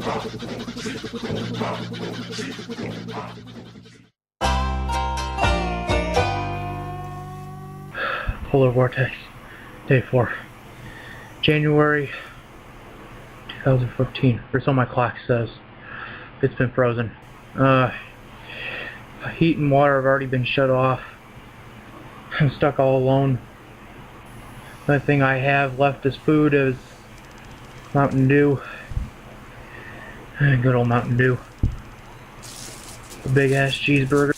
Polar vortex, day 4, January 2014, or so my clock says. It's been frozen. Heat and water have already been shut off. I'm stuck all alone. The only thing I have left as food is Mountain Dew. Good old Mountain Dew. A big ass cheeseburger.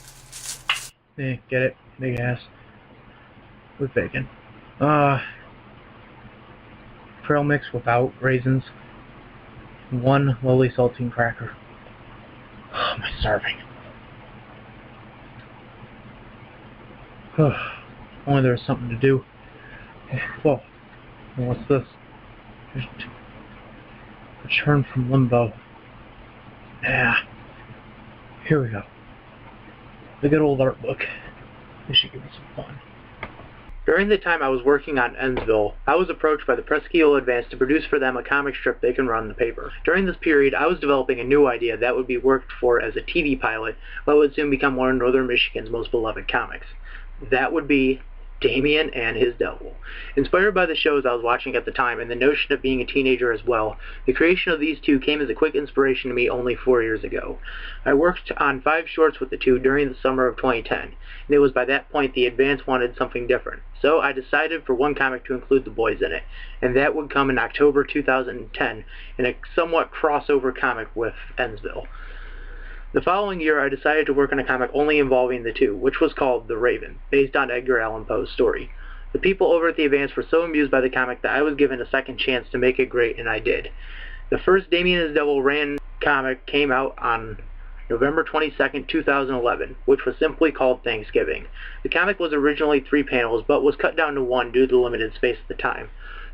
Get it? Big ass. With bacon. Trail mix without raisins. 1 lowly saltine cracker. Oh, am I starving? Only there was something to do. Whoa. What's this? Return from limbo. Yeah. Here we go. The good old art book. This should give me some fun. During the time I was working on Endsville, I was approached by the Presqu'île Advance to produce for them a comic strip they can run in the paper. During this period, I was developing a new idea that would be worked for as a TV pilot, but would soon become one of Northern Michigan's most beloved comics. That would be Damien and His Devil. Inspired by the shows I was watching at the time and the notion of being a teenager as well, the creation of these two came as a quick inspiration to me only 4 years ago. I worked on 5 shorts with the two during the summer of 2010, and it was by that point the Advance wanted something different. So I decided for one comic to include the boys in it, and that would come in October 2010 in a somewhat crossover comic with Endsville. The following year, I decided to work on a comic only involving the two, which was called The Raven, based on Edgar Allan Poe's story. The people over at the Advance were so amused by the comic that I was given a second chance to make it great, and I did. The first Damien and His Devil ran comic came out on November 22, 2011, which was simply called Thanksgiving. The comic was originally 3 panels, but was cut down to 1 due to the limited space at the time.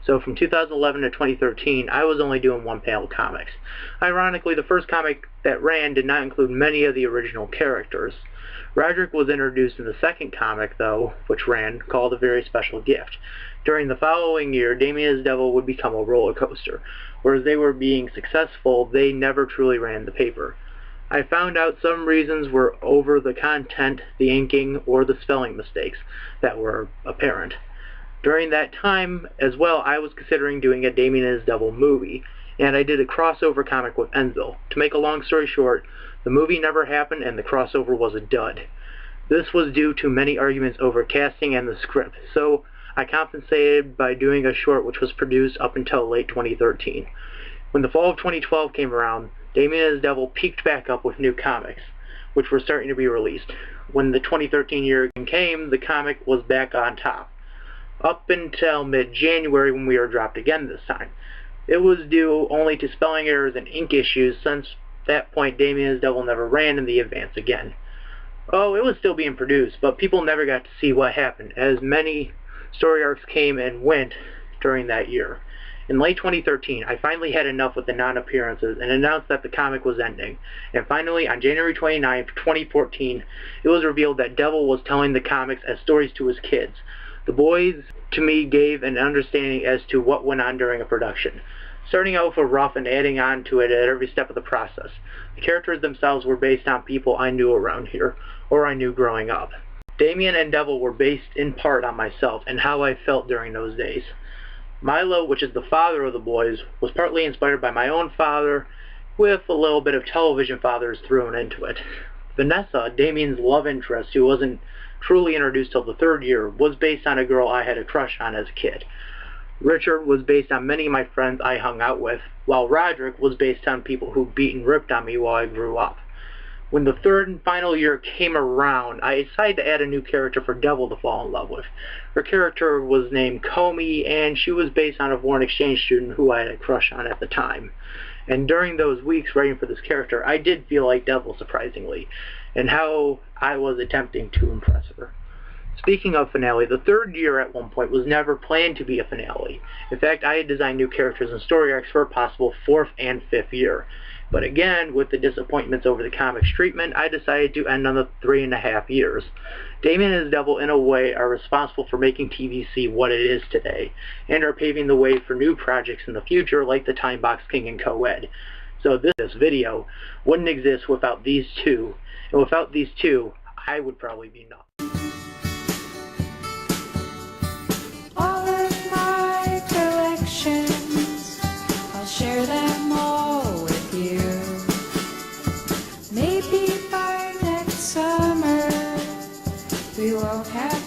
So from 2011 to 2013, I was only doing 1-panel comics. Ironically, the first comic that ran did not include many of the original characters. Roderick was introduced in the second comic, though, which ran, called A Very Special Gift. During the following year, Damien and His Devil would become a roller coaster. Whereas they were being successful, they never truly ran the paper. I found out some reasons were over the content, the inking, or the spelling mistakes that were apparent. During that time, as well, I was considering doing a Damien and His Devil movie, and I did a crossover comic with Endsville. To make a long story short, the movie never happened and the crossover was a dud. This was due to many arguments over casting and the script, so I compensated by doing a short which was produced up until late 2013. When the fall of 2012 came around, Damien and His Devil peaked back up with new comics, which were starting to be released. When the 2013 year came, the comic was back on top. Up until mid-January when we were dropped again this time. It was due only to spelling errors and ink issues. Since that point, Damien and His Devil never ran in the Advance again. Oh, it was still being produced, but people never got to see what happened, as many story arcs came and went during that year. In late 2013, I finally had enough with the non-appearances and announced that the comic was ending. And finally, on January 29, 2014, it was revealed that Devil was telling the comics as stories to his kids. The boys, to me, gave an understanding as to what went on during a production, starting out with a rough and adding on to it at every step of the process. The characters themselves were based on people I knew around here, or I knew growing up. Damien and Devil were based in part on myself and how I felt during those days. Milo, which is the father of the boys, was partly inspired by my own father, with a little bit of television fathers thrown into it. Vanessa, Damien's love interest, who wasn't truly introduced till the 3rd year, was based on a girl I had a crush on as a kid. Richard was based on many of my friends I hung out with, while Roderick was based on people who beat and ripped on me while I grew up. When the 3rd and final year came around, I decided to add a new character for Devil to fall in love with. Her character was named Comey, and she was based on a foreign exchange student who I had a crush on at the time. And during those weeks writing for this character, I did feel like Devil, surprisingly, and how I was attempting to impress her. Speaking of finale, the 3rd year at one point was never planned to be a finale. In fact, I had designed new characters and story arcs for a possible 4th and 5th year. But again, with the disappointments over the comic's treatment, I decided to end on the 3.5 years. Damien and His Devil, in a way, are responsible for making TVC what it is today, and are paving the way for new projects in the future like the Time Box King and Co-Ed. So this video wouldn't exist without these two, and without these two, I would probably be nuts. All of my collections, I'll share them all with you. Maybe by next summer we won't have